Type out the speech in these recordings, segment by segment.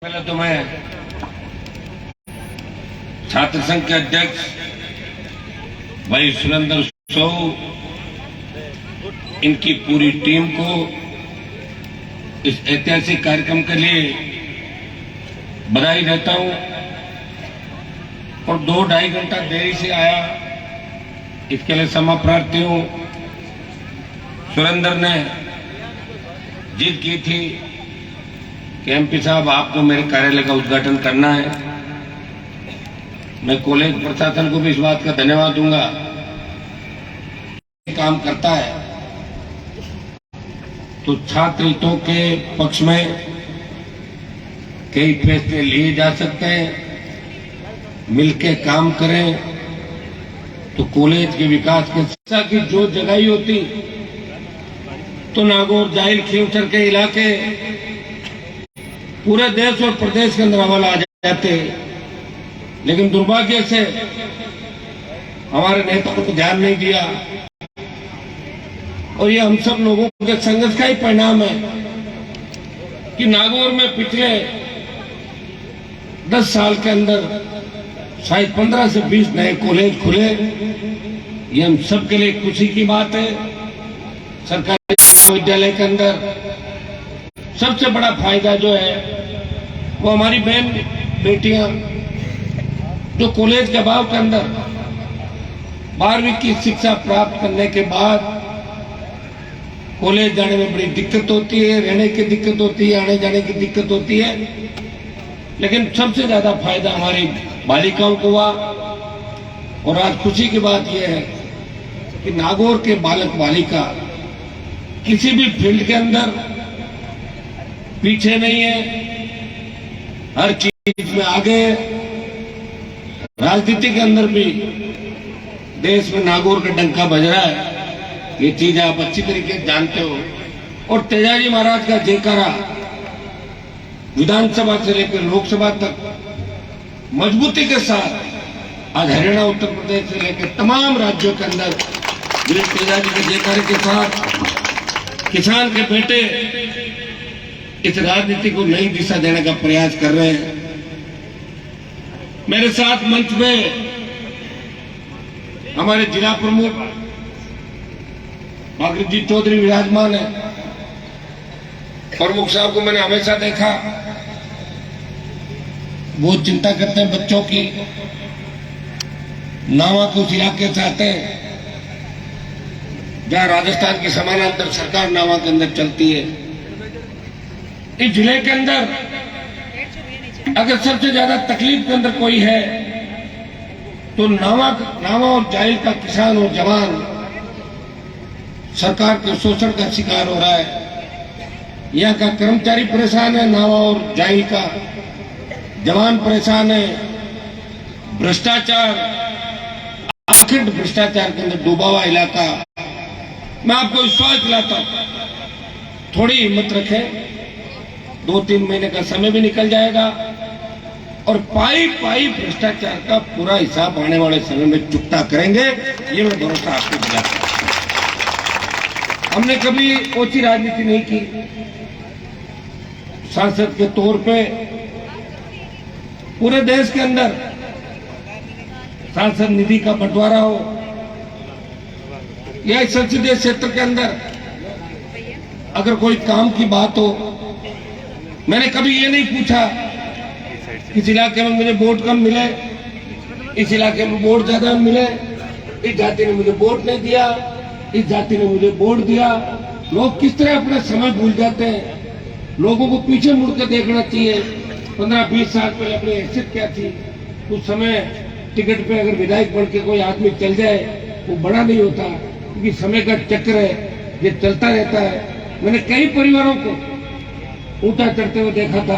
पहले तो मैं छात्र संघ के अध्यक्ष भाई सुरेंद्र सो इनकी पूरी टीम को इस ऐतिहासिक कार्यक्रम के लिए बधाई देता हूं और 2-2.5 घंटा देरी से आया, इसके लिए क्षमा प्रार्थी हूं। सुरेंद्र ने जिद की थी कि एमपी साहब आपको मेरे कार्यालय का उद्घाटन करना है। मैं कॉलेज प्रशासन को भी इस बात का धन्यवाद दूंगा, काम करता है तो छात्र हितों के पक्ष में कई फैसले लिए जा सकते हैं। मिलके काम करें तो कॉलेज के विकास के शिक्षा की जो जगह होती तो नागौर जाहिल खींवसर के इलाके पूरे देश और प्रदेश के अंदर अव्वल आ जाते, लेकिन दुर्भाग्य से हमारे नेताओं को ध्यान नहीं दिया और ये हम सब लोगों के संघर्ष का ही परिणाम है कि नागौर में पिछले 10 साल के अंदर शायद 15 से 20 नए कॉलेज खुले। ये हम सब के लिए खुशी की बात है। सरकारी विद्यालय के अंदर सबसे बड़ा फायदा जो है वो हमारी बहन बेटियां जो कॉलेज के अभाव के अंदर 12वीं की शिक्षा प्राप्त करने के बाद कॉलेज जाने में बड़ी दिक्कत होती है, रहने की दिक्कत होती है, आने जाने की दिक्कत होती है, लेकिन सबसे ज्यादा फायदा हमारी बालिकाओं को हुआ। और आज खुशी की बात यह है कि नागौर के बालक बालिका किसी भी फील्ड के अंदर पीछे नहीं है, हर चीज में आगे। राजनीति के अंदर भी देश में नागौर का डंका बज रहा है, ये चीज आप अच्छी तरीके से जानते हो। और तेजाजी महाराज का जयकारा विधानसभा से लेकर लोकसभा तक मजबूती के साथ आज हरियाणा, उत्तर प्रदेश से लेकर तमाम राज्यों के अंदर तेजाजी के जयकारे के साथ किसान के बेटे इस राजनीति को नई दिशा देने का प्रयास कर रहे हैं। मेरे साथ मंच में हमारे जिला प्रमुख भागीरथ चौधरी विराजमान है। प्रमुख साहब को मैंने हमेशा देखा, बहुत चिंता करते हैं बच्चों की। नावा को उस इलाके से आते हैं जहां राजस्थान की समानांतर सरकार नावा के अंदर चलती है। इस जिले के अंदर अगर सबसे ज्यादा तकलीफ के अंदर कोई है तो नावा और जाहिल का किसान और जवान सरकार के शोषण का शिकार हो रहा है। यहाँ का कर्मचारी परेशान है, नावा और जाहिल का जवान परेशान है। भ्रष्टाचार, अखंड भ्रष्टाचार के अंदर डूबा हुआ इलाका। मैं आपको विश्वास दिलाता हूं, थोड़ी हिम्मत रखें, 2-3 महीने का समय भी निकल जाएगा और पाई भ्रष्टाचार का पूरा हिसाब आने वाले समय में चुकता करेंगे, ये मैं भरोसा आपको दिलाता हूं। हमने कभी ओछी राजनीति नहीं की। सांसद के तौर पे पूरे देश के अंदर सांसद निधि का बंटवारा हो या संसदीय क्षेत्र के अंदर अगर कोई काम की बात हो, मैंने कभी ये नहीं पूछा इस इलाके में मुझे वोट कम मिले, इस इलाके में वोट ज्यादा मिले, इस जाति ने मुझे वोट नहीं दिया, इस जाति ने मुझे वोट दिया। लोग किस तरह अपना समय भूल जाते हैं। लोगों को पीछे मुड़ कर देखना चाहिए। 15-20 साल पहले अपनी हैसियत क्या थी। उस समय टिकट पे अगर विधायक बन के कोई आदमी चल जाए वो बड़ा नहीं होता, क्योंकि समय का चक्र है, ये चलता रहता है। मैंने कई परिवारों को ऊंचा चढ़ते हुए देखा था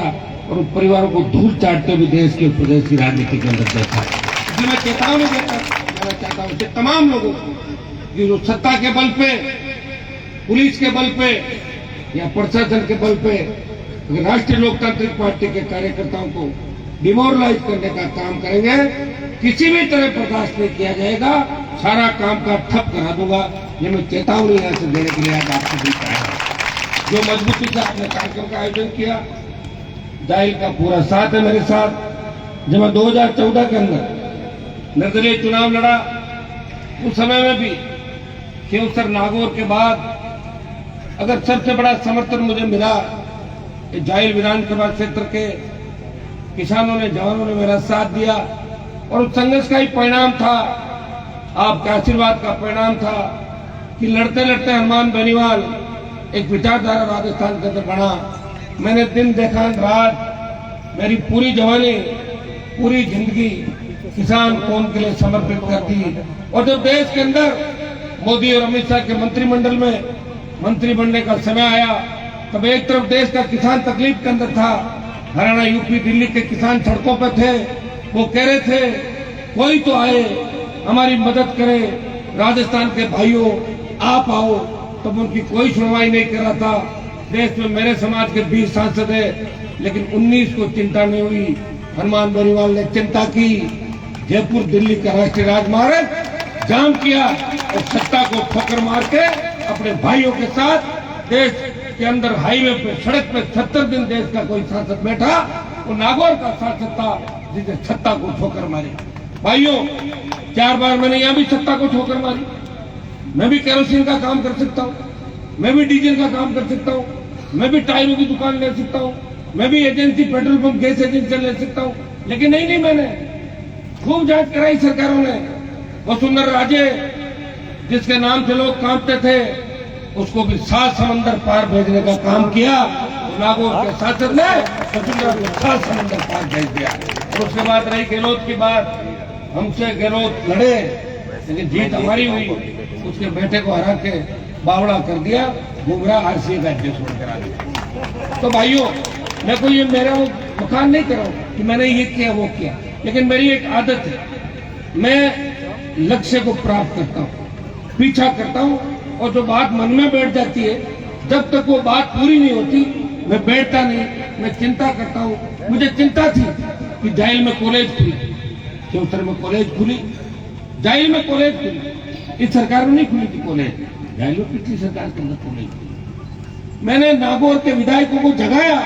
और उन परिवारों को धूल चाटते हुए देश के प्रदेश की राजनीति के अंदर देखा। इसलिए मैं चेतावनी देना चाहता हूं तमाम लोगों को कि जो सत्ता के बल पे, पुलिस के बल पे या प्रशासन के बल पे अगर राष्ट्रीय लोकतांत्रिक पार्टी के कार्यकर्ताओं को डिमोरलाइज करने का काम करेंगे, किसी भी तरह बर्दाश्त नहीं किया जाएगा। सारा काम का ठप करा दूंगा, ये मैं चेतावनी यहां से देने के लिए आज आपको देता है। जो मजबूती से आपने कार्यक्रम का आयोजन किया, जाहिल का पूरा साथ है मेरे साथ। जब मैं 2014 के अंदर निर्दलीय चुनाव लड़ा, उस समय में भी केवसर नागौर के बाद अगर सबसे बड़ा समर्थन मुझे मिला, जाहिल विधानसभा क्षेत्र के किसानों ने, जवानों ने मेरा साथ दिया और उस संघर्ष का ही परिणाम था, आपके आशीर्वाद का परिणाम था कि लड़ते लड़ते हनुमान बेनीवाल एक विचारधारा राजस्थान के अंदर बना। मैंने दिन देखा रात, मेरी पूरी जवानी, पूरी जिंदगी किसान कौम के लिए समर्पित कर दी। और जब देश के अंदर मोदी और अमित शाह के मंत्रिमंडल में मंत्री बनने का समय आया, तब एक तरफ देश का किसान तकलीफ के अंदर था, हरियाणा, यूपी, दिल्ली के किसान सड़कों पर थे। वो कह रहे थे कोई तो आए हमारी मदद करे, राजस्थान के भाइयों आप आओ। तब उनकी कोई सुनवाई नहीं कर रहा था। देश में मेरे समाज के 20 सांसद है, लेकिन 19 को चिंता नहीं हुई। हनुमान बेनीवाल ने चिंता की, जयपुर दिल्ली का राष्ट्रीय राजमार्ग जाम किया और सत्ता को ठोकर मार के अपने भाइयों के साथ देश के अंदर हाईवे पे, सड़क पे 70 दिन देश का कोई सांसद बैठा, वो नागौर का सांसद था जिसने सत्ता को ठोकर मारी। भाइयों, 4 बार मैंने यहाँ भी सत्ता को ठोकर मारी। मैं भी केरोसिन का काम कर सकता हूँ, मैं भी डीजल का काम कर सकता हूँ, मैं भी टायरों की दुकान ले सकता हूँ, मैं भी agency, petrol pump, gas agency ले सकता हूँ। लेकिन नहीं, मैंने खूब जांच कराई सरकारों ने। वसुंधरा राजे जिसके नाम से लोग कांपते थे, उसको भी 7 समंदर पार भेजने का काम किया। नागौर के सांसद ने वसुंधरा को 7 समंदर पार भेज दिया। और उसके बाद रही गहलोत की बात, हमसे गहलोत लड़े लेकिन जीत हमारी हुई। उसके बेटे को हरा के बावड़ा कर दिया, गुमराह आरसीए का अध्यक्ष करा दिया। तो भाइयों, मैं कोई ये मेरा बखान नहीं कर रहा हूं कि मैंने ये किया वो किया, लेकिन मेरी एक आदत है, मैं लक्ष्य को प्राप्त करता हूँ, पीछा करता हूँ, और जो बात मन में बैठ जाती है, जब तक वो बात पूरी नहीं होती मैं बैठता नहीं, मैं चिंता करता हूँ। मुझे चिंता थी कि जाहिल में कॉलेज खुली, केवसर में कॉलेज खुली, जाहिल में कॉलेज खुली। इस सरकार में नहीं खुली थी कॉलेज, जाहिल में पिछली सरकार के अंदर कॉलेज खुली। मैंने नागौर के विधायकों को जगाया।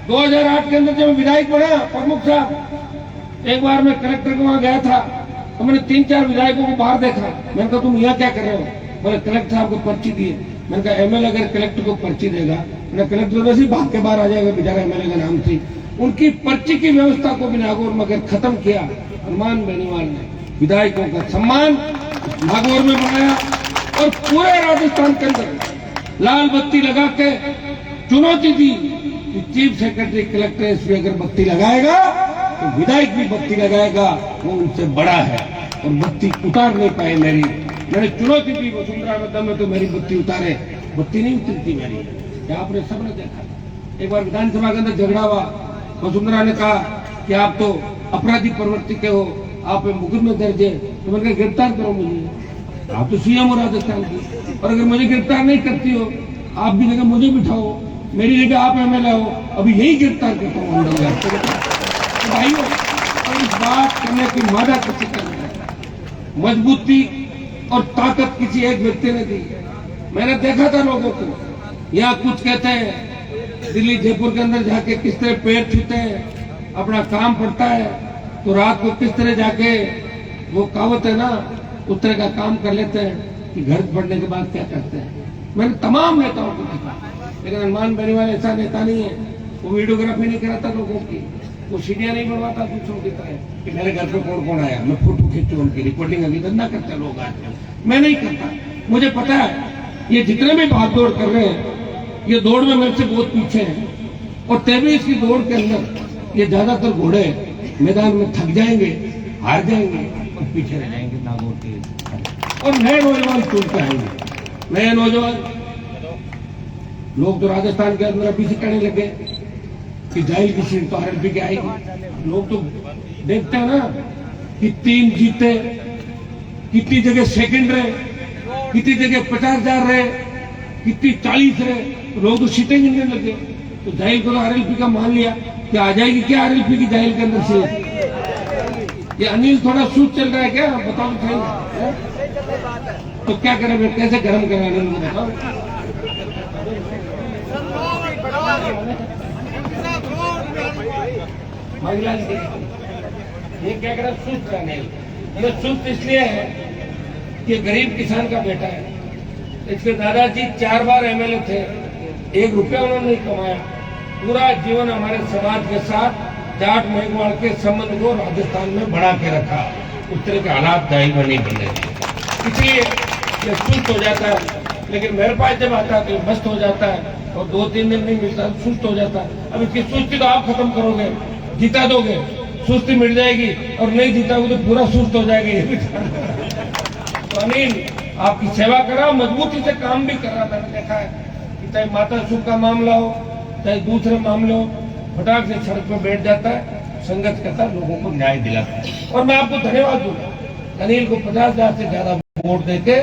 2008 के अंदर जब विधायक बना प्रमुख साहब, एक बार मैं कलेक्टर के वहां गया था, तो मैंने 3-4 विधायकों को बाहर देखा। मैंने कहा तुम यहाँ क्या कर रहे हो? बोले कलेक्टर साहब को पर्ची दिए। मैंने कहा एमएलए अगर कलेक्टर को पर्ची देगा, मैंने कलेक्टर वैसे ही भाग के बाहर आ जाएगा, बेचारा एमएलए का नाम थी। उनकी पर्ची की व्यवस्था को भी नागौर में अगर खत्म किया, हनुमान बेनीवाल ने विधायकों का सम्मान नागौर में बनाया और पूरे राजस्थान के अंदर लाल बत्ती लगा के चुनौती दी कि चीफ सेक्रेटरी, कलेक्टर, एसपी अगर बत्ती लगाएगा तो विधायक भी बत्ती लगाएगा, वो उनसे बड़ा है और बत्ती उतार नहीं पाए मेरी। मैंने चुनौती दी वसुंधरा में, दम में तो मेरी बत्ती उतारे, बत्ती नहीं उतरती मेरी। आपने सबने देखा। एक बार विधानसभा के अंदर झगड़ा हुआ, वसुंधरा ने कहा कि आप तो अपराधी प्रवृत्ति के हो, आप पे मुकदमे दर्ज है, तो मैंने कहा गिरफ्तार करो मुझे, आप तो सीएम हो राजस्थान की, और अगर मुझे गिरफ्तार नहीं करती हो, आप भी जगह मुझे बिठाओ, मेरी जगह आप एमएलए हो, अभी यही गिरफ्तार करता हूँ। तो भाइयों, इस बात करने की मादा किसी करने, मजबूती और ताकत किसी एक व्यक्ति ने दी। मैंने देखा था लोगों को, यहाँ कुछ कहते हैं दिल्ली, जयपुर के अंदर जाके किस तरह पैर छूते हैं, अपना काम पड़ता है, तो रात को किस तरह जाके वो कहावत है ना, उस तरह का काम कर लेते हैं कि घर पड़ने के बाद क्या करते हैं। मैंने तमाम नेताओं को देखा, लेकिन हनुमान बेनीवाल ऐसा नेता नहीं है। वो वीडियोग्राफी नहीं कराता लोगों की, वो सीढ़ियां नहीं बनवाता दूसरों की तरह कि मेरे घर पे कौन कौन आया, मैं फोटो खींचू, उनकी रिकॉर्डिंग अभी धंधा करते लोग आजकल। मैं नहीं करता, मुझे पता है ये जितने भी भाग दौड़ कर रहे हैं, ये दौड़ में मेरे से बहुत पीछे हैं, और 23 की दौड़ के अंदर ये ज्यादातर घोड़े मैदान में थक जाएंगे, हार जाएंगे और पीछे रह जाएंगे नागौर के। और नए नौजवान चुनते आएंगे, नए नौजवान लोग तो राजस्थान के अंदर अभी से कहने लगे कि जाहिल की सीट तो आरएलपी की आएगी। लोग तो देखते हैं ना कि 3 जीते, कितनी जगह सेकंड रहे, कितनी जगह 50,000 रहे, कितनी 40 रहे, तो लोग तो सीटें गिनने लगे। तो जाहिल को तो आरएलपी का मान लिया कि आ जाएगी क्या आरएलपी की जाहिल के अंदर सीट। ये अनिल थोड़ा सूद चल रहा है क्या, बताओ सही। तो क्या करें, कैसे गर्म करें अनिल को बताओ। महिला ये क्या कह रहा सुस्त का नहीं, ये सुस्त इसलिए है कि गरीब किसान का बेटा है। इसके दादाजी 4 बार एमएलए थे, 1 रुपया उन्होंने नहीं कमाया। पूरा जीवन हमारे समाज के साथ जाट मेघवाल के संबंध को राजस्थान में बढ़ा के रखा। उस तरह के हालात दाई में नहीं बने, इसलिए ये सुस्त हो जाता है। लेकिन मेरे पास जब आता है तो मस्त हो जाता है और 2-3 दिन नहीं मिलता, सुस्त हो जाता है। अब इसकी सुस्ती तो आप खत्म करोगे, जिता दोगे, सुस्ती मिट जाएगी, और नहीं जीताओगे तो पूरा सुस्त हो जाएगी। तो अनिल आपकी सेवा करा, मजबूती से काम भी कर रहा था, मैंने देखा है कि चाहे माता सुख का मामला हो चाहे दूसरे मामले हो, फटाक से सड़क पर बैठ जाता है, संघर्ष करता है, लोगों को न्याय दिलाता है। और मैं आपको धन्यवाद दूंगा, अनिल को 50,000 से ज्यादा वोट देके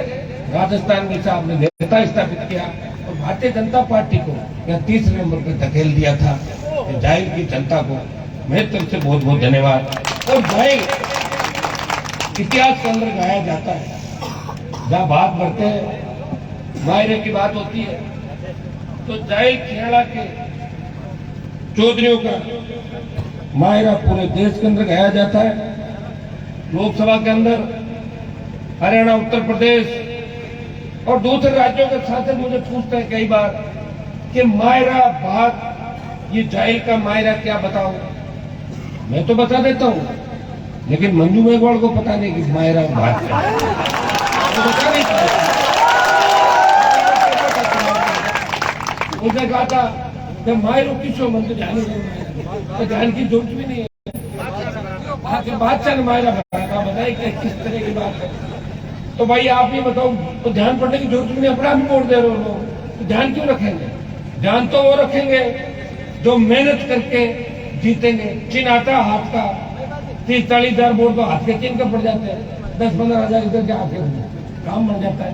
राजस्थान में से आपने नेता स्थापित किया और भारतीय जनता पार्टी को यहाँ 30 नंबर पर धकेल दिया था। जाहिर की जनता को मेरी तरफ से बहुत बहुत धन्यवाद। और जाहिर इतिहास के अंदर गाया जाता है, जहाँ बात करते हैं मायरे की बात होती है, तो जाहिर खेड़ा के चौधरियों का मायरा पूरे देश के अंदर गाया जाता है। लोकसभा के अंदर हरियाणा, उत्तर प्रदेश और दूसरे राज्यों के सांसद मुझे पूछते हैं कई बार कि मायरा बात, ये जाहिल का मायरा क्या बताओ। मैं तो बता देता हूँ, लेकिन मंजू मेघवाल को पता नहीं कि मायरा बात क्या है, तो बता नहीं पाया। उसने कहा था जब मायरो किसो मन तो जान ही नहीं, तो जान की जरूरत भी नहीं है। बादशाह ने मायरा बताया किस तरह की बात है। तो भाई आप ये बताओ, तो ध्यान पड़ने की जरूरत नहीं, अपना भी वोट दे रहे हो लोग, तो ध्यान क्यों रखेंगे? ध्यान तो वो रखेंगे जो मेहनत करके जीतेंगे। चिन्ह आता हाथ का, 30-40 हजार वोट तो हाथ के चिन्ह का पड़ जाते हैं, 10-15 हजार इधर के हाथ के काम बन जाता है।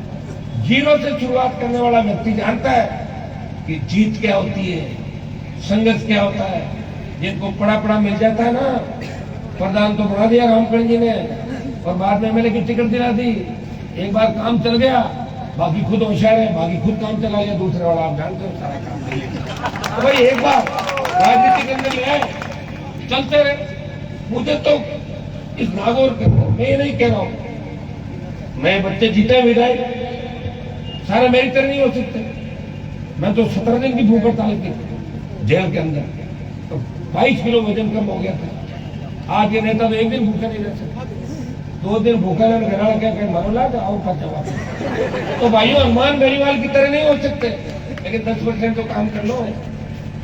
जीरो से शुरुआत करने वाला व्यक्ति जानता है कि जीत क्या होती है, संघर्ष क्या होता है। जिनको पड़ा मिल जाता है ना, प्रधान तो बना दिया रामकरण जी ने, और बाद में एमएलए की टिकट दिला दी। एक बार काम चल गया, बाकी खुद होशियार है, बाकी खुद काम चला गया दूसरे वाला, आप जानते हो सारा काम। तो भाई एक बार राजनीति के अंदर ले आए, चलते रहे। मुझे तो इस नागौर के, मैं ये नहीं कह रहा हूं मैं बच्चे जीते विधायक सारे मेरी तरह नहीं हो सकते। मैं तो 17 दिन की भूख हड़ताल की जेल के अंदर, तो 22 किलो वजन कम हो गया था। आज ये नेता तो एक दिन भूखा नहीं रह सकता, 2 दिन भूखा रहे, घर क्या कहीं मरोला तो और का जवाब। तो भाइयों, हनुमान बेरीवाल की तरह नहीं हो सकते, लेकिन 10% तो काम कर लो।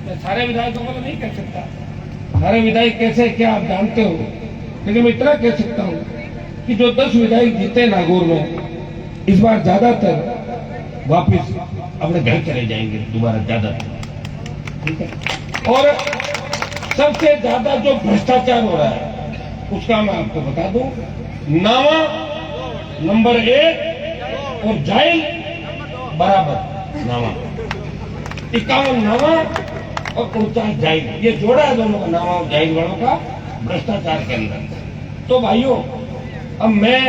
मैं सारे विधायकों को तो नहीं कह सकता, सारे विधायक कैसे क्या आप जानते हो, लेकिन मैं इतना कह सकता हूँ कि जो 10 विधायक जीते नागौर में, इस बार ज्यादातर वापिस अपने घर चले जाएंगे दोबारा, ज्यादातर, ठीक है। और सबसे ज्यादा जो भ्रष्टाचार हो रहा है उसका मैं आपको बता दूं, नावा नंबर 1 और जाइल बराबर। नावा 51 नावा और 49 जाइल, ये जोड़ा है दोनों का, नावा और जाइल वालों का भ्रष्टाचार के अंदर। तो भाइयों, अब मैं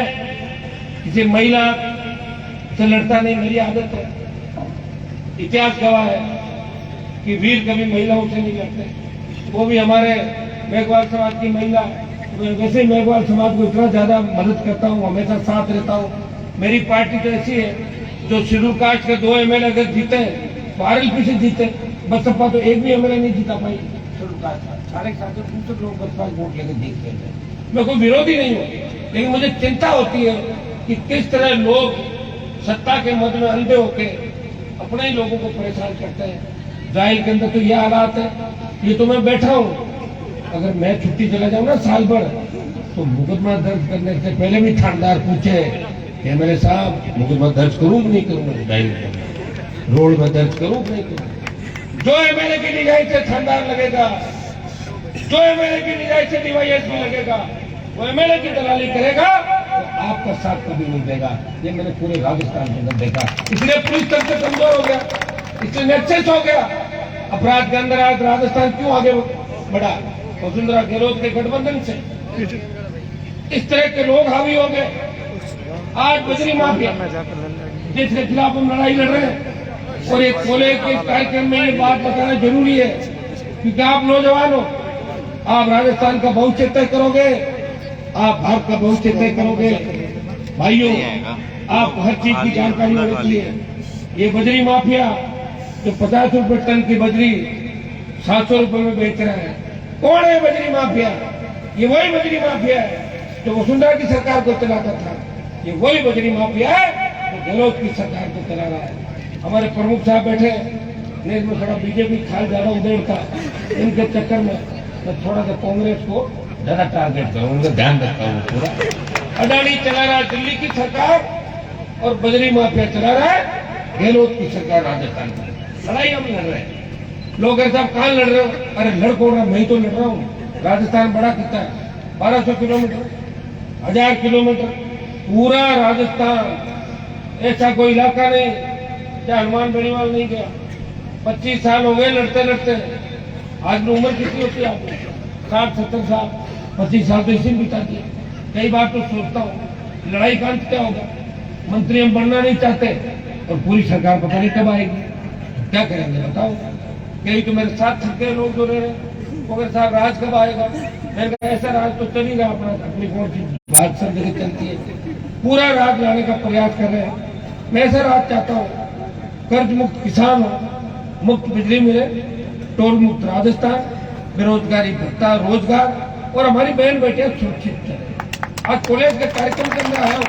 किसी महिला से लड़ता नहीं, मेरी आदत है। इतिहास गवाह है कि वीर कभी महिलाओं से नहीं लड़ते, वो भी हमारे मेघवाल समाज की महिला। वैसे ही मेघवाल समाज को इतना ज्यादा मदद करता हूँ, हमेशा साथ रहता हूँ। मेरी पार्टी तो ऐसी है जो शेड्यूल कास्ट के 2 एमएलए अगर जीते तो आरएलपी से जीते, बसपा तो एक भी एमएलए नहीं जीता पाई शेड्यूल कास्ट का। सारे दूसरे लोग बसपा वोट लेकर जीत गए। मैं कोई विरोधी नहीं हूँ, लेकिन मुझे चिंता होती है कि किस तरह लोग सत्ता के मद में अंधे होके अपने ही लोगों को परेशान करते हैं। जाहिर के अंदर तो यह हालात है, ये तो मैं बैठा हूँ, अगर मैं छुट्टी चला जाऊँ ना साल भर, तो मुकदमा दर्ज करने से पहले भी थानेदार पूछे कि मेरे साहब मुकदमा दर्ज करूँ नहीं करूँ, रोड में दर्ज करूँ नहीं करूँ। जो एमएलए की निगाह से थानेदार लगेगा, जो एमएलए की निगाह से डीवाईएसपी लगेगा, वो एमएलए की दलाली करेगा तो आपका साथ कभी नहीं देगा। ये मैंने पूरे राजस्थान के अंदर देखा। इसलिए पुलिस तंत्र कमजोर हो गया, इसलिए नेक्सस हो गया अपराध के अंदर। आज राजस्थान क्यों आगे बढ़ा? वसुंधरा गहलोत के गठबंधन से इस तरह के लोग हावी हो गए। आज बजरी माफिया जिसके खिलाफ हम लड़ाई लड़ रहे हैं, और एक कोले के कार्यक्रम में ये बात बताना जरूरी है, क्योंकि आप नौजवान हो, आप राजस्थान का भविष्य तय करोगे, आप भारत का भविष्य तय करोगे। भाइयों, आप हर चीज की जानकारी होनी चाहिए। ये बजरी माफिया जो 50 रुपए टन की बजरी 700 रुपए में बेच रहा है, कौन है बजरी माफिया? ये वही बजरी माफिया है जो वसुंधरा की सरकार को चलाता था। ये वही बजरी माफिया है जो गहलोत की सरकार को चला रहा है। हमारे प्रमुख साहब बैठे नेज में खड़ा बीजेपी खाल ज्यादा उधेड़ता, इनके चक्कर में मैं थोड़ा सा कांग्रेस को ज्यादा टारगेट करूँ, उनका ध्यान रखता हूँ। पूरा अडानी चला रहा है दिल्ली की सरकार और बजरी माफिया चला रहा है गहलोत की सरकार राजस्थान में। लड़ाई हम लड़ रहे हैं। लोग ऐसा कहाँ लड़ रहे हो? अरे लड़ कौन रहा? मैं ही तो लड़ रहा हूँ। राजस्थान बड़ा कितना है? 1200 किलोमीटर, 1000 किलोमीटर, पूरा राजस्थान ऐसा कोई इलाका नहीं क्या हनुमान बेनीवाल नहीं गया। 25 साल हो गए लड़ते लड़ते। आज में उम्र कितनी होती है आपको? 60-70 साल। 25 साल तो इसी में बिता दिए। कई बार तो सोचता हूँ लड़ाई का अंत क्या होगा? मंत्री हम बनना नहीं चाहते और पूरी सरकार पता नहीं कब आएगी। क्या करेंगे बताओ? कई तो मेरे साथ थके लोग जो रह रहे मगर साहब राज कब आएगा? मैंने कहा ऐसा राज तो चल ही रहा अपना, अपनी कौन सी बात सब जगह चलती है। पूरा राज लाने का प्रयास कर रहे हैं। मैं ऐसा राज चाहता हूँ, कर्ज मुक्त किसान हो, मुफ्त बिजली मिले, टोल मुक्त राजस्थान, बेरोजगारी भत्ता, रोजगार और हमारी बहन बेटियां सुरक्षित चले। आज कॉलेज के कार्यक्रम के अंदर आया हूं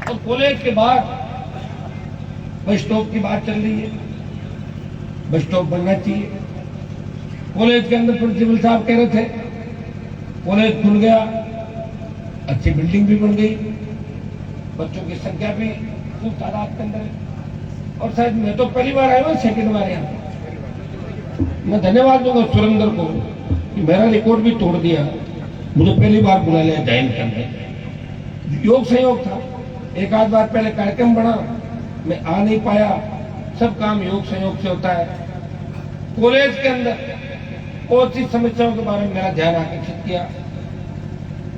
और कॉलेज के बाद बस स्टॉप की बात चल रही है। बस स्टॉप बनना चाहिए। कॉलेज के अंदर प्रिंसिपल साहब कह रहे थे कॉलेज खुल गया, अच्छी बिल्डिंग भी बन गई, बच्चों की संख्या भी खूब तादाद के अंदर है। और शायद मैं तो पहली बार आया हूँ, सेकंड बार आया। मैं धन्यवाद दूंगा सुरेंद्र को कि मेरा रिकॉर्ड भी तोड़ दिया, मुझे पहली बार बुला लिया जैन के अंदर। योग संयोग था, एक आध बार पहले कार्यक्रम बना, मैं आ नहीं पाया। सब काम योग संयोग से होता है। कॉलेज के अंदर बहुत सी समस्याओं के बारे में मेरा ध्यान आकर्षित किया।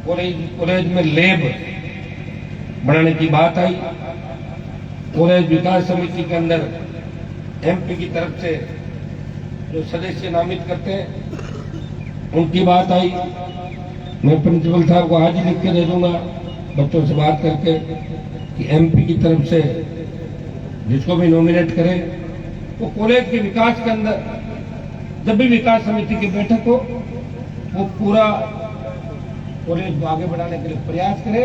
कॉलेज में लैब बनाने की बात आई। कॉलेज विकास समिति के अंदर एमपी की तरफ से जो सदस्य नामित करते हैं उनकी बात आई। मैं प्रिंसिपल साहब को आज ही लिख के दे दूंगा, बच्चों से बात करके, कि एमपी की तरफ से जिसको भी नॉमिनेट करें वो कॉलेज के विकास के अंदर जब भी विकास समिति की बैठक हो वो पूरा कॉलेज को आगे बढ़ाने के लिए प्रयास करे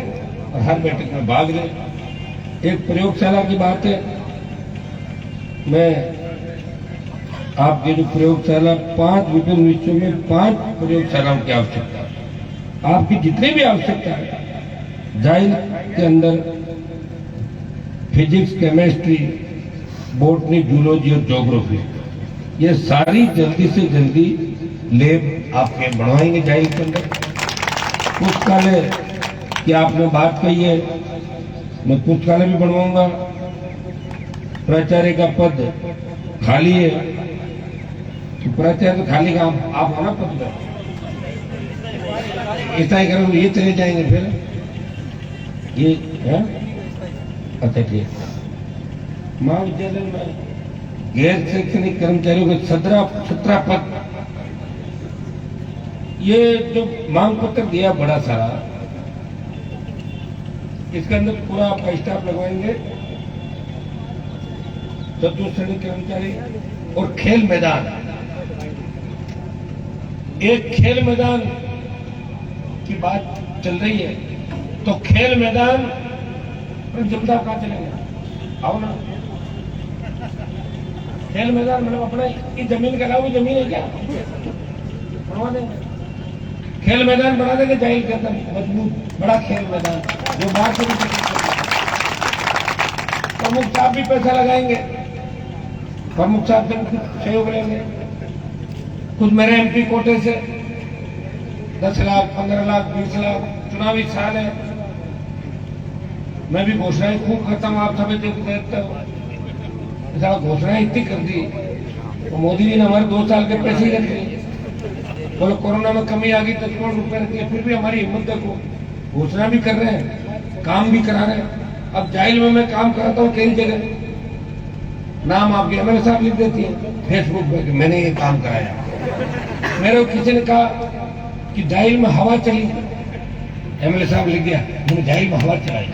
और हर बैठक में भाग ले। एक प्रयोगशाला की बात है। मैं आपके जो प्रयोगशाला 5 विभिन्न विषयों में 5 प्रयोगशालाओं की आवश्यकता है। आपकी जितनी भी आवश्यकता है जाइल के अंदर फिजिक्स, केमिस्ट्री, बॉटनी, जूलॉजी और ज्योग्राफी, ये सारी जल्दी से जल्दी लैब आपके बनवाएंगे जाइल के अंदर। पुस्तकालय की आपने बात कही है, मैं पुस्तकालय भी बनवाऊंगा। प्राचार्य का पद खाली है तो प्राचार्य तो खाली का आप होना पद का ऐसा ही करो, ये चले जाएंगे फिर ये है। अच्छा ठीक। महाविद्यालय में गैर शैक्षणिक कर्मचारियों के 17 पद, ये जो मांग पत्र दिया बड़ा सारा, इसके अंदर पूरा आपका स्टाफ लगवाएंगे, चतुर्थ श्रेणी कर्मचारी। और खेल मैदान, एक खेल मैदान की बात चल रही है तो खेल मैदान प्रिंसिपल साहब कहाँ चलेंगे? आओ ना। खेल मैदान मतलब अपने की जमीन के अलावा जमीन है क्या? बनवा देंगे, खेल मैदान बना देंगे जाहिल के अंदर, मजबूत बड़ा खेल मैदान जो बाहर से भी। प्रमुख साहब भी पैसा लगाएंगे, प्रमुख साहब से भी कुछ सहयोग लेंगे। कुछ मेरे एमपी कोटे से 10 लाख, 15 लाख, 20 लाख, चुनावी साल है, मैं भी घोषणाएं खूब करता हूँ, आप सभी देखते हो। घोषणाएं इतनी कर दी तो मोदी जी ने हमारे 2 साल के पैसे ही रख लिए। बोलो कोरोना में कमी आ गई 10 करोड़ रुपए रख लिए, फिर भी हमारी हिम्मत देखो, घोषणा भी कर रहे हैं, काम भी करा रहे हैं। अब जाहिल में मैं काम कराता हूँ कई जगह, नाम आपके एमएलए साहब लिख देती है फेसबुक पे कि मैंने ये काम कराया। मेरे को किसी ने कहा कि जाइल में हवा चली, एमएलए साहब लिख दिया मैंने जाइल में हवा चलाई।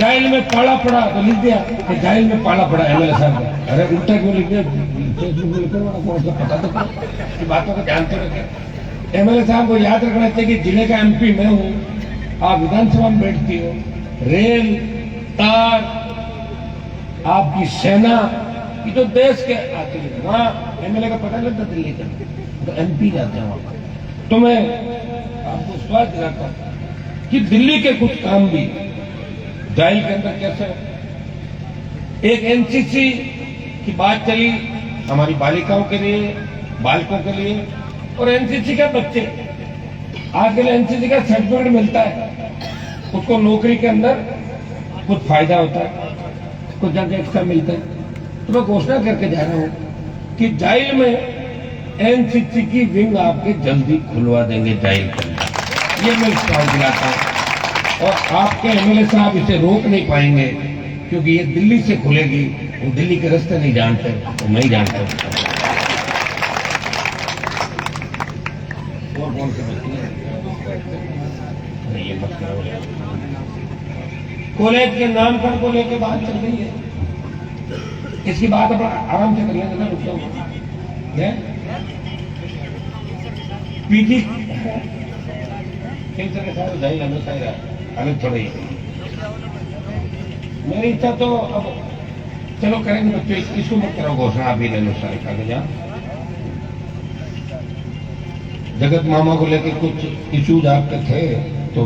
जाइल में पाला पड़ा तो लिख दिया कि जाइल में पाला पड़ा एमएलए साहब का। अरे उल्टा क्यों लिख दिया, फेसबुक में लिखो, पता तो कि बातों को ध्यान तो रखें। एमएलए साहब को याद रखना चाहिए कि जिले का एमपी मैं हूँ, आप विधानसभा में बैठती हो, रेल तार आपकी सेना की तो देश के आते हैं, वहाँ एमएलए का पता लगता दिल्ली का, तो एमपी जाते हैं वहां पर। तो मैं आपको विश्वास दिलाता हूं कि दिल्ली के कुछ काम भी जाइल के अंदर कैसे। एक एनसीसी की बात चली हमारी बालिकाओं के लिए, बालकों के लिए, और एनसीसी के बच्चे, आजकल एनसीसी का सर्टिफिकेट मिलता है, उसको नौकरी के अंदर कुछ फायदा होता है, कुछ जगह एक्स्ट्रा मिलता है। तो मैं घोषणा करके जा रहा हूं कि जाइल में एनसीसी की विंग आपके जल्दी खुलवा देंगे जाइल के अंदर, ये मैं विश्वास दिलाता हूं। और आपके एमएलए साहब इसे रोक नहीं पाएंगे, क्योंकि ये दिल्ली से खुलेगी, वो दिल्ली के रास्ते नहीं जानते, तो मैं ही जानता हूं। और कौन से बच्चे ये मत करो। कॉलेज के नामकरण को लेकर बात चल रही है, इसकी बात अपन आराम से कर लेंगे ना, रुक जाओ। पीजी कैंसर के साथ जाइए हमेशा ही रहा, अलग थोड़ा ही। मेरी इच्छा तो अब चलो करेंगे बच्चों, इसको मत करो घोषणा, आप ही लेनो सारे कागज। जगत मामा को लेकर कुछ इश्यूज आपके थे, तो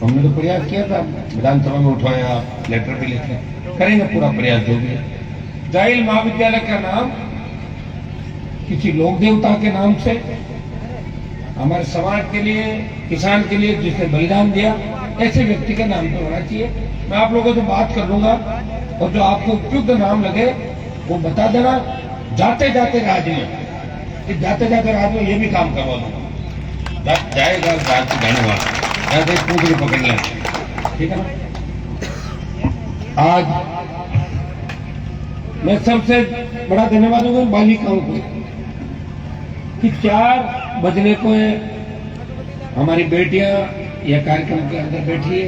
हमने तो प्रयास किया था, विधानसभा में उठवाया, लेटर भी लिखे, करेंगे पूरा प्रयास जो भी है। जाइल महाविद्यालय का नाम किसी लोक देवता के नाम से, हमारे समाज के लिए, किसान के लिए जिसने बलिदान दिया, ऐसे व्यक्ति का नाम पे होना चाहिए। मैं आप लोगों से बात कर लूंगा, और जो आपको उपयुक्त नाम लगे वो बता देना। जाते जाते राज्य में, जाते जाते राज्य में ये भी काम करवा दूंगा, जाएगा जाने वाला, जाते पूरी पकड़ लें, ठीक है ना। आज मैं सबसे बड़ा धन्यवाद दूंगा बालिकाओं को कि 4 बजने को हमारी बेटियां यह कार्यक्रम के अंदर बैठी है,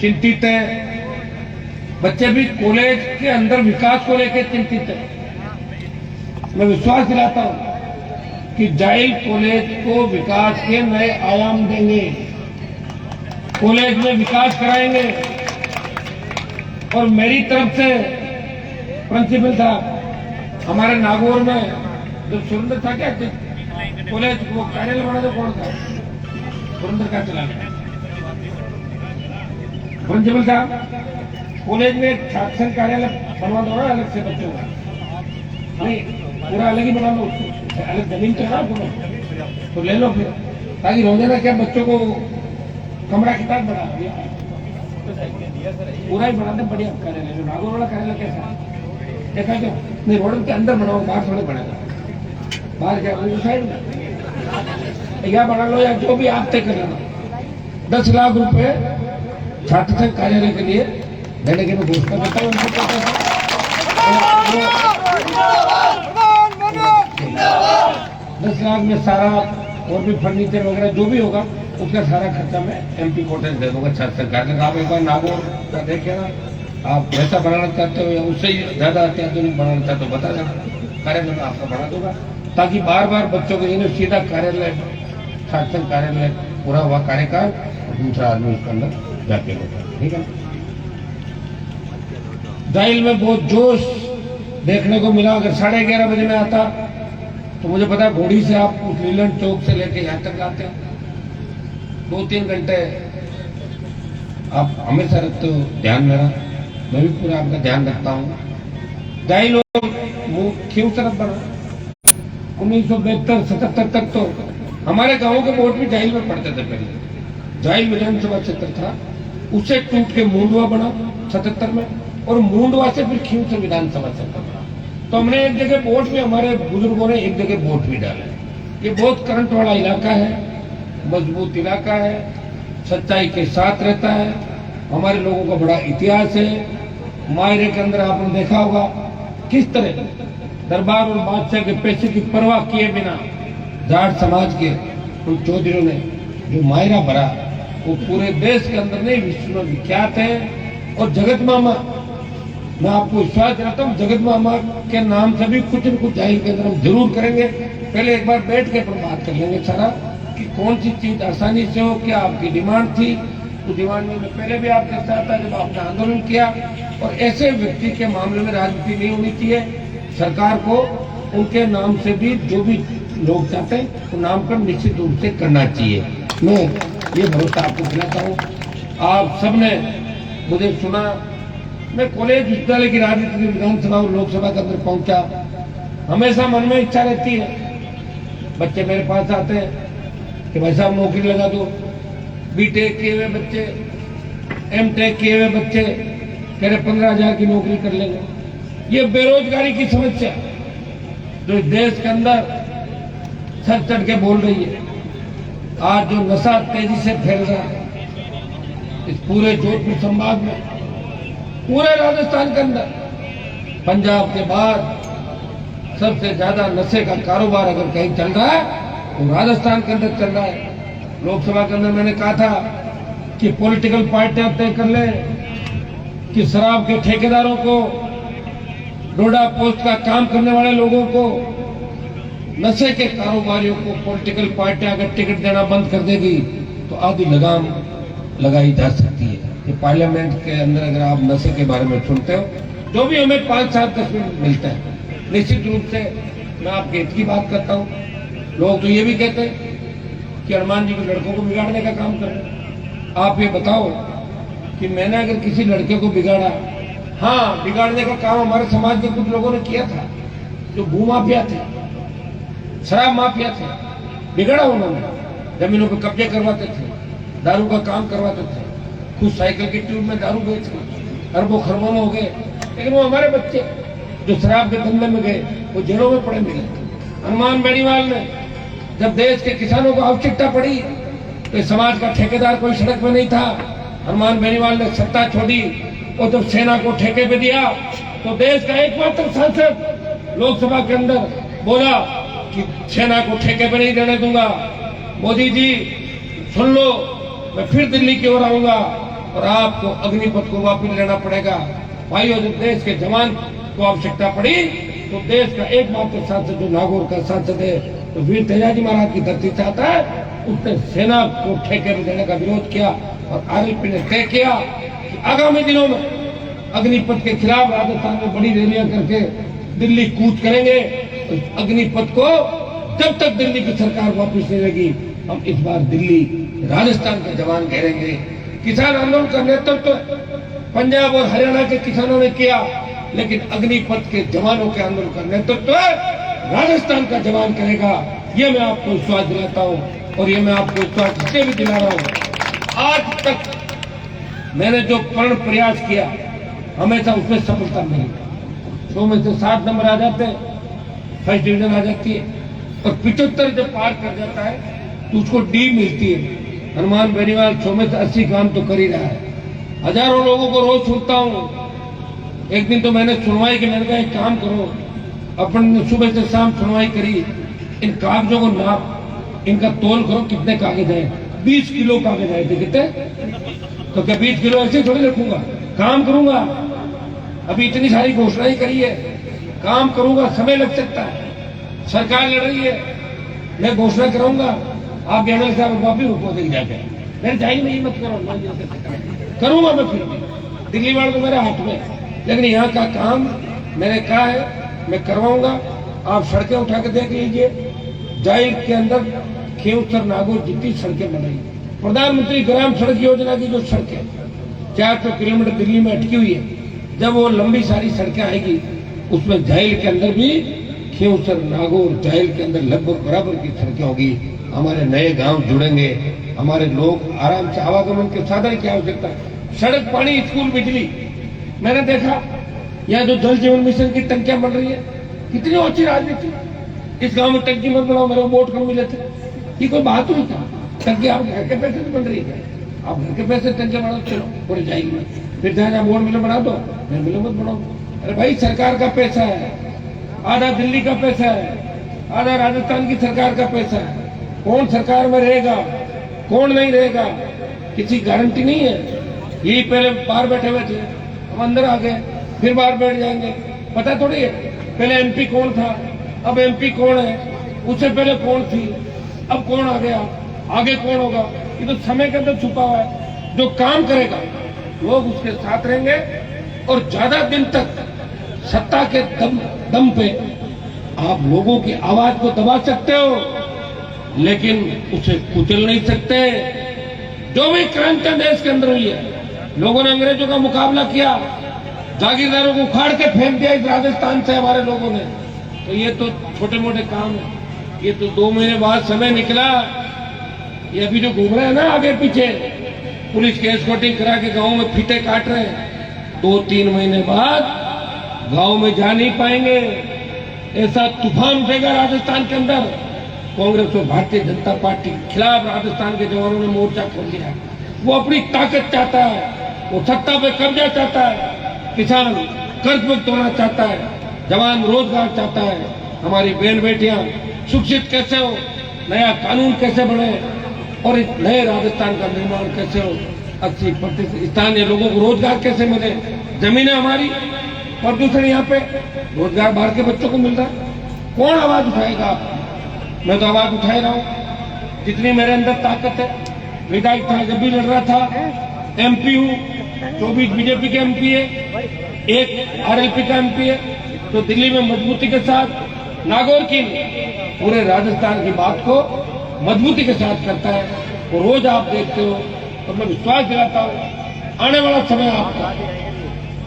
चिंतित है। बच्चे भी कॉलेज के अंदर विकास को लेकर चिंतित है। मैं विश्वास दिलाता हूं कि जाइल कॉलेज को विकास के नए आयाम देंगे, कॉलेज में विकास कराएंगे। और मेरी तरफ से प्रिंसिपल साहब, हमारे नागौर में जो सुरेंद्र था, क्या कॉलेज वो कार्यालय बना, जो कौन था सुरेंद्र का चला गया, प्रिंसिपल साहब कॉलेज में छात्र कार्यालय बनवा दो ना अलग से बच्चों का, नहीं पूरा अलग ही बना लो, अलग जमीन तो है तो ले लो फिर, ताकि रोजाना क्या बच्चों को कमरा किताब बना पूरा ही बना दे बढ़िया कार्यालय। जो नागौर वाला कार्यालय कैसा देखा क्या, नहीं रोड के अंदर बनाओ, बाहर थोड़े बनेगा, बाहर क्या साइड में या बना लो, या जो भी आप तय कर लेना। 10 लाख रुपए छात्र संघ कार्यालय के लिए देने की मैं घोषणा करता हूँ। 10 लाख में सारा और भी फर्नीचर वगैरह जो भी होगा उसका सारा खर्चा मैं एमपी कोटे दे दूंगा छात्र संघ कार्यालय। आप एक बार नागौर का देखे ना, आप वैसा बनाना चाहते हो या उससे ही ज्यादा अत्याधुनिक बनाना चाहते हो बता देना, कार्यालय में आपका बना दूंगा, ताकि बार बार बच्चों को इन्हें सीधा कार्यालय, छात्र संघ कार्यालय पूरा हुआ कार्यकाल, दूसरा आदमी उसके अंदर जाके होगा, ठीक है। जाइल में बहुत जोश देखने को मिला। अगर 11:30 बजे में आता तो मुझे पता है घोड़ी से आप उस लीलैंड चौक से लेके यहाँ तक आते हैं, 2-3 घंटे आप हमेशा रखते हो ध्यान मेरा, मैं भी पूरा आपका ध्यान रखता हूँ। जाइल क्यों तरफ बना 1972-77 तक तो हमारे गांव के वोट भी जाइल में पड़ते थे। पहले जाइल विधानसभा क्षेत्र था, उसे टूट के मुंडवा बना 77 में, और मुंडवा से फिर खींवसर विधानसभा क्षेत्र बना। तो हमने एक जगह वोट भी, हमारे बुजुर्गों ने एक जगह वोट भी डाला। ये बहुत करंट वाला इलाका है, मजबूत इलाका है, सच्चाई के साथ रहता है, हमारे लोगों का बड़ा इतिहास है। मायरे के अंदर आपने देखा होगा किस तरह दरबार और बादशाह के पैसे की परवाह किए बिना जाट समाज के उन चौधरियों ने जो मायरा भरा, वो पूरे देश के अंदर नहीं विश्व में विख्यात है। और जगत मामा, मैं आपको विश्वास दिलाता हूँ, जगत मामा के नाम से भी कुछ न कुछ जाहिर के अंदर हम जरूर करेंगे। पहले एक बार बैठ के पर बात कर लेंगे सारा कि कौन सी चीज आसानी से हो, क्या आपकी डिमांड थी। तो डिमांड में पहले भी आपके साथ था जब आपने आंदोलन किया। और ऐसे व्यक्ति के मामले में राजनीति नहीं होनी चाहिए। सरकार को उनके नाम से भी जो भी लोग चाहते हैं वो नामकरण निश्चित रूप से करना चाहिए। मैं ये भरोसा आपको दिलाता हूँ। आप सबने मुझे सुना। मैं कॉलेज विश्वविद्यालय की राजनीति में विधानसभा और लोकसभा के अंदर पहुंचा। हमेशा मन में इच्छा रहती है, बच्चे मेरे पास आते हैं कि भाई साहब नौकरी लगा दो। बीटेक किए हुए बच्चे, एमटेक किए हुए बच्चे कह रहे 15,000 की नौकरी कर लेंगे। ये बेरोजगारी की समस्या जो देश के अंदर सर चढ़ के बोल रही है। आज जो नशा तेजी से फैल रहा है इस पूरे जोधपुर संभाग में, पूरे राजस्थान के अंदर, पंजाब के बाद सबसे ज्यादा नशे का कारोबार अगर कहीं चल रहा है तो राजस्थान के अंदर चल रहा है। लोकसभा के अंदर मैंने कहा था कि पॉलिटिकल पार्टियां तय कर ले कि शराब के ठेकेदारों को, डोडा पोस्ट का काम करने वाले लोगों को, नशे के कारोबारियों को पॉलिटिकल पार्टियां अगर टिकट देना बंद कर देगी तो आधी लगाम लगाई जा सकती है। ये पार्लियामेंट के अंदर अगर आप नशे के बारे में सुनते हो, जो भी हमें 5-7 मिनट मिलता है, निश्चित रूप से मैं आपके हित की बात करता हूँ। लोग तो ये भी कहते हैं कि हनुमान जी के लड़कों को बिगाड़ने का काम कर रहे हैं। आप ये बताओ कि मैंने अगर किसी लड़के को बिगाड़ा, हाँ बिगाड़ने का काम हमारे समाज के कुछ लोगों ने किया था, जो भू माफिया थे, शराब माफिया थे, बिगड़ा उन्होंने, जमीनों पर कब्जे करवाते थे, दारू का काम करवाते थे, कुछ साइकिल की ट्यूब में दारू बेच गए, अरबों खरबों में हो गए। लेकिन वो हमारे बच्चे जो शराब के धंधे में गए वो जेलों में पड़े मिले। हनुमान बेनीवाल ने जब देश के किसानों को आवश्यकता पड़ी तो समाज का ठेकेदार कोई सड़क में नहीं था। हनुमान बेनीवाल ने सत्ता छोड़ी और जब सेना को ठेके पे दिया तो देश का एकमात्र सांसद लोकसभा के अंदर बोला कि सेना को ठेके पे नहीं देने दूंगा। मोदी जी सुन लो, मैं फिर दिल्ली की ओर आऊंगा और आपको अग्निपथ को वापस लेना पड़ेगा। भाइयों, जब देश के जवान को आवश्यकता पड़ी तो देश का एकमात्र सांसद जो नागौर का सांसद है तो वीर तेजाजी महाराज की धरती से आता है, उसने सेना को ठेके में देने का विरोध किया और आरएलपी ने तय किया कि आगामी दिनों में अग्निपथ के खिलाफ राजस्थान में बड़ी रैलियां करके दिल्ली कूच करेंगे। तो अग्निपथ को जब तक दिल्ली की सरकार वापस नहीं लेगी, हम इस बार दिल्ली राजस्थान के जवान घेरेंगे। किसान आंदोलन का नेतृत्व पंजाब और हरियाणा के किसानों ने किया, लेकिन अग्निपथ के जवानों के आंदोलन का नेतृत्व राजस्थान का जवान करेगा। ये मैं आपको विश्वास दिलाता हूँ और ये मैं आपको विश्वास इसलिए भी दिला रहा हूँ। आज तक मैंने जो प्रण प्रयास किया हमेशा उसमें सफलता मिली। 100 में से 7 नंबर आ जाते हैं, फर्स्ट डिवीजन आ जाती है और 75 जब पार कर जाता है तो उसको डी मिलती है। हनुमान बेनीवाल 100 में से 80 काम तो कर ही रहा है। हजारों लोगों को रोज सुनता हूँ। एक दिन तो मैंने सुनवाई की, मैंने कहा एक काम करो, अपन ने सुबह से शाम सुनवाई करी, इन कागजों को नाप, इनका तोल करो कितने कागज हैं। 20 किलो कागज आए थे। कितने? तो क्या 20 किलो ऐसे थोड़ी रखूंगा, काम करूंगा। अभी इतनी सारी घोषणाएं करी है, काम करूंगा, समय लग सकता है। सरकार लड़ रही है, मैं घोषणा कराऊंगा, आप एमएलए साहब वापिस रुको देख जाके, मैंने चाहिए नहीं, मत करो, करूंगा मैं फिर भी। दिल्ली वाले तो मेरे हाथ में, लेकिन यहाँ का काम मैंने कहा है मैं करवाऊंगा। आप सड़कें उठा के देख लीजिए, जाइल के अंदर खेवसर नागौर जितनी सड़कें बनाई, प्रधानमंत्री ग्राम सड़क योजना की जो सड़कें 400 किलोमीटर दिल्ली में अटकी हुई है, जब वो लंबी सारी सड़कें आएगी उसमें जाइल के अंदर भी खेवसर नागौर जाइल के अंदर लगभग बराबर की सड़कें होगी। हमारे नए गांव जुड़ेंगे, हमारे लोग आराम से आवागमन के साधन की आवश्यकता, सड़क, पानी, स्कूल, बिजली। मैंने देखा यहाँ जो जल जीवन मिशन की टंकियां बन रही है, कितनी अच्छी राजनीति। इस गांव में टंकी मत बनाओ, मेरे को वोट कम मिले थे, ये कोई बात हुई क्या? टंकी आप घर के पैसे से बन रही है, आप घर के पैसे टंकी बनाओ, चलो पूरे जाएगी में, फिर जहाँ वोट मिले बना दो, मिले मत बनाओ। अरे भाई सरकार का पैसा है, आधा दिल्ली का पैसा है, आधा राजस्थान की सरकार का पैसा है। कौन सरकार में रहेगा, कौन नहीं रहेगा, किसी गारंटी नहीं है। यही पहले बाहर बैठे हुए थे, हम अंदर आ गए, फिर बाहर बैठ जाएंगे, पता थोड़ी है। पहले एमपी कौन था, अब एमपी कौन है, उससे पहले कौन थी, अब कौन आ गया, आगे कौन होगा, ये तो समय के अंदर छुपा हुआ है। जो काम करेगा लोग उसके साथ रहेंगे और ज्यादा दिन तक सत्ता के दम पे आप लोगों की आवाज को दबा सकते हो, लेकिन उसे कुचल नहीं सकते। जो भी क्रांति देश के अंदर हुई है, लोगों ने अंग्रेजों का मुकाबला किया, जागीरदारों को उखाड़ के फेंक दिया इस राजस्थान से हमारे लोगों ने। तो ये तो छोटे मोटे काम है, ये तो 2 महीने बाद समय निकला। ये अभी जो घूम रहे हैं ना आगे पीछे, पुलिस की एस्कॉर्टिंग करा के गांव में फीते काट रहे हैं, 2-3 महीने बाद गांव में जा नहीं पाएंगे। ऐसा तूफान उठेगा राजस्थान के अंदर। कांग्रेस और भारतीय जनता पार्टी के खिलाफ राजस्थान के जवानों ने मोर्चा खोल दिया है। वो अपनी ताकत चाहता है, वो सत्ता पे कब्जा चाहता है, किसान कर्ज मुक्त होना चाहता है, जवान रोजगार चाहता है, हमारी बहन बेटियां शिक्षित कैसे हो, नया कानून कैसे बने और इस नए राजस्थान का निर्माण कैसे हो, 80% स्थानीय लोगों को रोजगार कैसे मिले, जमीनें हमारी, प्रदूषण यहाँ पे, रोजगार बाहर के बच्चों को मिल रहा है। कौन आवाज उठाएगा आप? मैं तो आवाज उठा रहा हूँ, जितनी मेरे अंदर ताकत है। विधायक था जब भी लड़ रहा था, एमपी हूँ, 24 बीजेपी के एमपी है, 1 आरएलपी का एमपी है, तो दिल्ली में मजबूती के साथ नागौर की पूरे राजस्थान की बात को मजबूती के साथ करता है। और रोज आप देखते हो, तो मैं विश्वास दिलाता हूँ आने वाला समय आपका,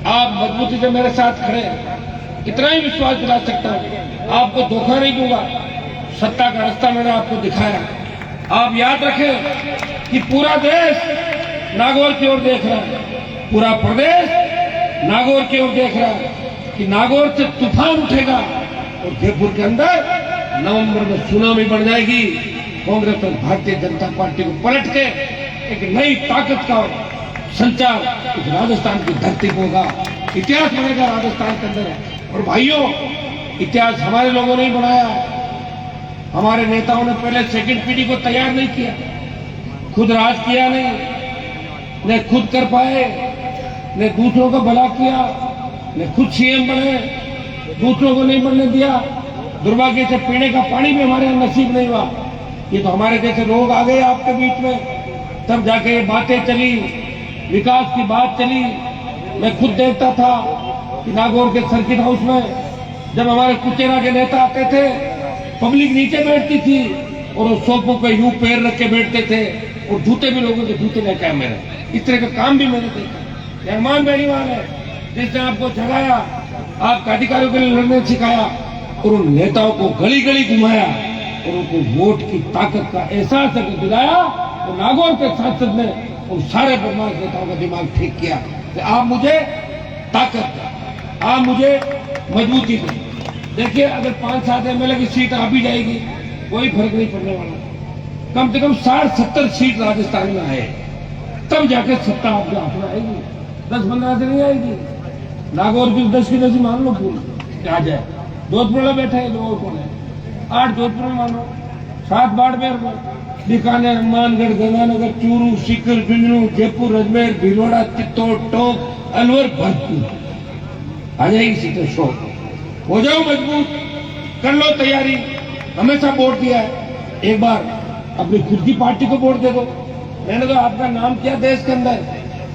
आप मजबूती से मेरे साथ खड़े हैं, इतना ही विश्वास दिला सकता हूँ। आपको धोखा नहीं दूंगा, सत्ता का रास्ता मैंने आपको दिखाया। आप याद रखें कि पूरा देश नागौर की ओर देख रहा है, पूरा प्रदेश नागौर की ओर देख रहा है कि नागौर से तूफान उठेगा और जयपुर के अंदर नवंबर में सुनामी बढ़ जाएगी। कांग्रेस और भारतीय जनता पार्टी को पलट के एक नई ताकत का संचार इस राजस्थान की धरती को होगा, इतिहास बनेगा राजस्थान के अंदर। और भाइयों, इतिहास हमारे लोगों ने ही बनाया है। हमारे नेताओं ने पहले सेकंड पीढ़ी को तैयार नहीं किया, खुद राज किया नहीं, न खुद कर पाए, न दूसरों का भला किया, न खुद सीएम बने, दूसरों को नहीं बनने दिया। दुर्भाग्य से पीने का पानी भी हमारे यहाँ नसीब नहीं हुआ। ये तो हमारे जैसे लोग आ गए आपके बीच में, तब जाके ये बातें चली, विकास की बात चली। मैं खुद देखता था कि नागौर के सर्किट हाउस में जब हमारे कुचेरा के नेता आते थे, पब्लिक नीचे बैठती थी और वो सोफों पे यूं पैर रख के बैठते थे और जूते भी लोगों के जूते लेके आए मेरे। इस तरह का काम भी मैंने देखा। रहमान बेनीवाल है जिसने आपको जगाया, आपके अधिकारियों के लिए लड़ने सिखाया और उन नेताओं को गली गली घुमाया और उनको वोट की ताकत का एहसास दिलाया। तो नागौर के सांसद ने उन सारे बदमाश नेताओं का दिमाग ठीक किया कि आप मुझे ताकत दें, आप मुझे मजबूती दें। देखिए, अगर 5-7 एमएलए की सीट आ भी जाएगी, कोई फर्क नहीं पड़ने वाला। कम से कम 60-70 सीट राजस्थान में आए, तब जाके सत्ता आपके हाथ में आएगी। 10-15 से नहीं आएगी। नागौर की 10 की 10 मान लो पूरी आ जाए। जोधपुर में बैठे हैं लोगों को, 8 जोधपुर में मानो, 7 बाड़मेर में, बीकानेर, हनुमानगढ़, गंगानगर, चूरू, सीकर, झुंझुनू, जयपुर, अजमेर, भीलवाड़ा, चित्तौड़, टोंक, अलवर, भरतपुर आ जाएगी सीटें। शो हो जाओ मजबूत, कर लो तैयारी। हमेशा वोट दिया है, एक बार अपनी खुद की पार्टी को वोट दे दो। मैंने तो आपका नाम किया देश के अंदर,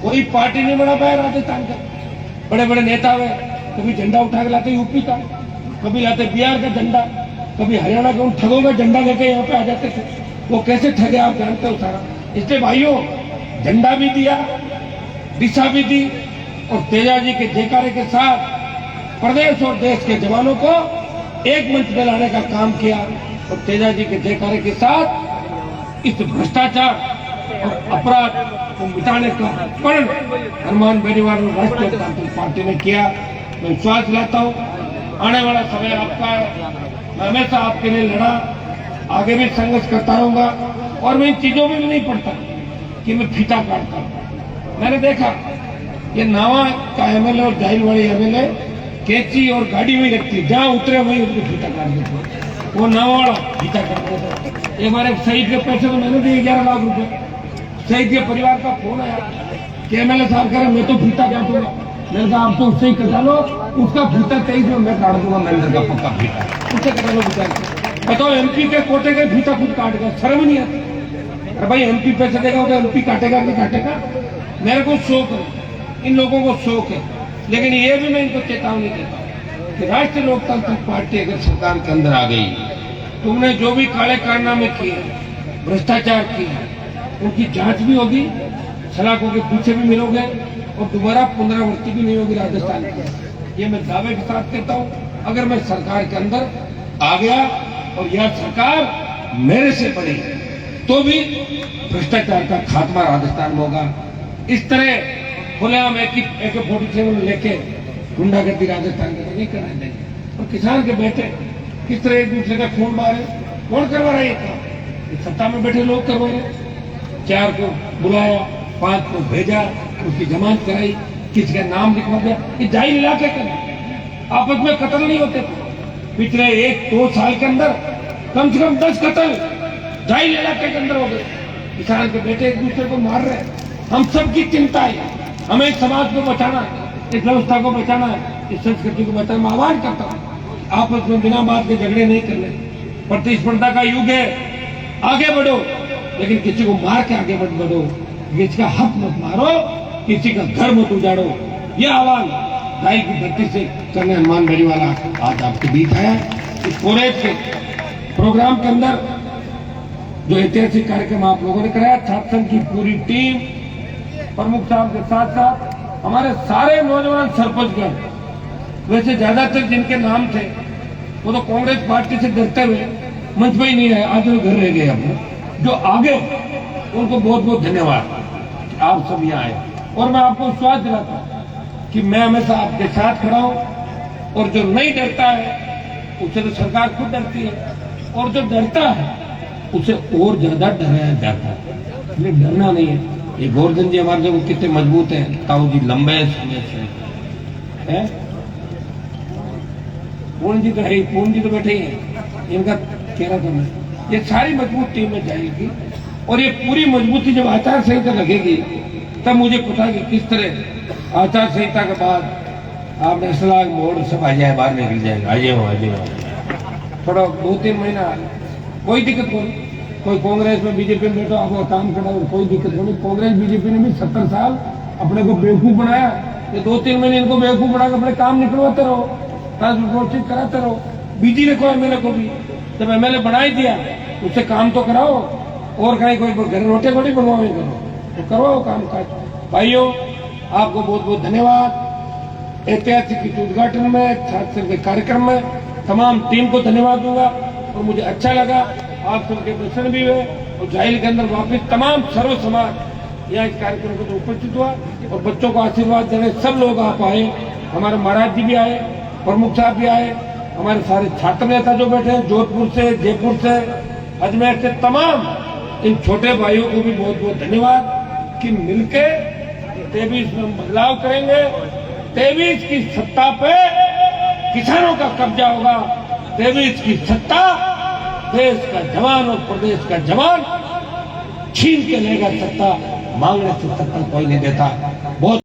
कोई पार्टी नहीं बना पाया राजस्थान का। बड़े बड़े नेता हुए, कभी झंडा उठा के लाते यूपी का, कभी लाते बिहार का झंडा, कभी हरियाणा का। उन ठगों का झंडा लेके यहाँ पे आ जाते थे। वो कैसे ठगे आप जानते हो सारा। इसलिए भाइयों, झंडा भी दिया, दिशा भी दी और तेजा जी के जयकारे के साथ प्रदेश और देश के जवानों को एक मंच में लाने का काम किया। और तेजा जी के जयकारे के साथ इस भ्रष्टाचार और अपराध को मिटाने का प्रण हनुमान बेनीवाल और राष्ट्रीय जनतांत्रिक पार्टी ने किया। मैं विश्वास दिलाता हूँ आने वाला समय आपका है। मैं हमेशा आपके लिए लड़ा, आगे भी संघर्ष करता रहूंगा। और मैं इन चीजों में भी नहीं पड़ता कि मैं फीता काटता हूँ। मैंने देखा ये नावा का एमएलए और जाहिलवाड़ी एमएलए कैंची और गाड़ी में रखती, जहाँ उतरे वही उनको फीता काट देते। वो नाव वाला फीता काट देता। ये हमारे शहीद के पैसे तो मैंने दिए 11 लाख रुपए। शहीद के परिवार का फोन आया कि एमएलए साहब कह रहे मैं तो फीता काटूंगा। मैंने कहा आप तो उससे ही कटा लो, उसका फीता 23 में मैं काट दूंगा, महेंद्र का पक्का फीता, उससे कटा लो विचार के। बताओ एमपी के कोटे का फीता खुद काट गया, शर्म नहीं आती? अरे भाई एमपी पैसे देगा तो एमपी काटेगा कि काटेगा? मेरे को शौक है, इन लोगों को शौक है, लेकिन ये भी मैं इनको चेतावनी देता हूँ कि राष्ट्रीय लोकतांत्रिक पार्टी अगर सरकार के अंदर आ गई, तुमने जो भी काले कारनामे किए, भ्रष्टाचार किए, उनकी जांच भी होगी, सलाखों के पीछे भी मिलोगे और दोबारा पुनरावृत्ति भी नहीं होगी राजस्थान की। ये मैं दावे के साथ कहता हूँ। अगर मैं सरकार के अंदर आ गया और यह सरकार मेरे से बड़ी, तो भी भ्रष्टाचार का खात्मा राजस्थान में होगा। इस तरह खुलेआम AK-47 लेके गुंडागर्दी राजस्थान के नहीं करने देंगे। और किसान के बेटे किस तरह एक दूसरे का खून मारे, कौन करवा रहा है? ये सत्ता में बैठे लोग करवा रहे। 4 को बुलाया, 5 को भेजा, उसकी जमानत कराई, किसी का नाम लिखवा दिया। ये जाहिल इलाके का आपस में कत्ल नहीं होते थे। पिछले 1-2 साल के अंदर कम से कम 10 कत्ल जाहिल इलाके के अंदर हो गए। किसान के बेटे एक दूसरे को मार रहे हैं। हम सबकी चिंता है, हमें इस समाज को बचाना है, इस व्यवस्था को बचाना है, इस संस्कृति को बचाना। मैं आह्वान करता हूँ आपस में बिना बात के झगड़े नहीं करने। प्रतिस्पर्धा का युग है, आगे बढ़ो, लेकिन किसी को मार के आगे मत बढ़ो, किसी का हक मत मारो, किसी का घर मत उजाड़ो। ये आह्वान भाई की धरती से करने हनुमान बेरीवाला आज आपके बीच है। इस पूरे के प्रोग्राम के अंदर जो ऐतिहासिक कार्यक्रम आप लोगों ने कराया, छात्र संघ की पूरी टीम, प्रमुख साहब के साथ साथ हमारे सारे नौजवान सरपंचगण, वैसे ज्यादातर जिनके नाम थे वो तो कांग्रेस पार्टी से डरते हुए मंच पर ही नहीं आए, आज वो घर रह गए। अपने जो आगे, उनको बहुत बहुत धन्यवाद, आप सब यहाँ आए। और मैं आपको विश्वास दिलाता हूँ कि मैं हमेशा आपके साथ खड़ा हूँ। और जो नहीं डरता है उससे तो सरकार खुद डरती है, और जो डरता है उसे और ज्यादा डराया जाता है। इसलिए डरना नहीं है। ये गोवर्धन जी हमारे जो कितने मजबूत हैं, ताऊ जी लंबे समय से है, पूर्ण जी तो है, पूर्ण जी तो बैठे ही हैं, इनका कह रहा था मैं, ये सारी मजबूत टीम में जाएगी। और ये पूरी मजबूती जब आचार संहिता लगेगी तब मुझे पता है कि किस तरह आचार संहिता के बाद आप नेशनल मोड़ सब आ जाए, बाहर निकल जाएगा। आ थोड़ा 2-3 महीना कोई दिक्कत नहीं। कोई कांग्रेस में बीजेपी में बैठो, आपका काम करा, कोई दिक्कत नहीं। कांग्रेस बीजेपी ने भी 70 साल अपने को बेवकूफ बनाया। ये 2-3 महीने इनको बेवकूफ बना के अपने काम निकलवाते रहो, घोषित कराते रहो। बीजी ने को एमएलए को भी जब एमएलए बना ही दिया, उससे काम तो कराओ। और कहीं कोई घर रोटे थोड़ी बनवाओ, करो तो करवाओ काम काज। भाइयों, आपको बहुत बहुत धन्यवाद। ऐतिहासिक उद्घाटन में, छात्र के कार्यक्रम में तमाम टीम को धन्यवाद दूंगा। और मुझे अच्छा लगा, आप सबके दर्शन भी हुए और जाहिल के अंदर वापिस तमाम सर्व समाज यहाँ इस कार्यक्रम को उपस्थित हुआ। और बच्चों को आशीर्वाद देने सब लोग आप आए, हमारे महाराज जी भी आए, प्रमुख साहब भी आए, हमारे सारे छात्र नेता जो बैठे हैं जोधपुर से, जयपुर से, अजमेर से, तमाम इन छोटे भाइयों को भी बहुत बहुत धन्यवाद कि मिलके 23 में बदलाव करेंगे। 23 की सत्ता पे किसानों का कब्जा होगा। 23 की सत्ता देश का जवान और प्रदेश का जवान छीन के लेगा सत्ता, मांगने से सत्ता कोई नहीं देता। बहुत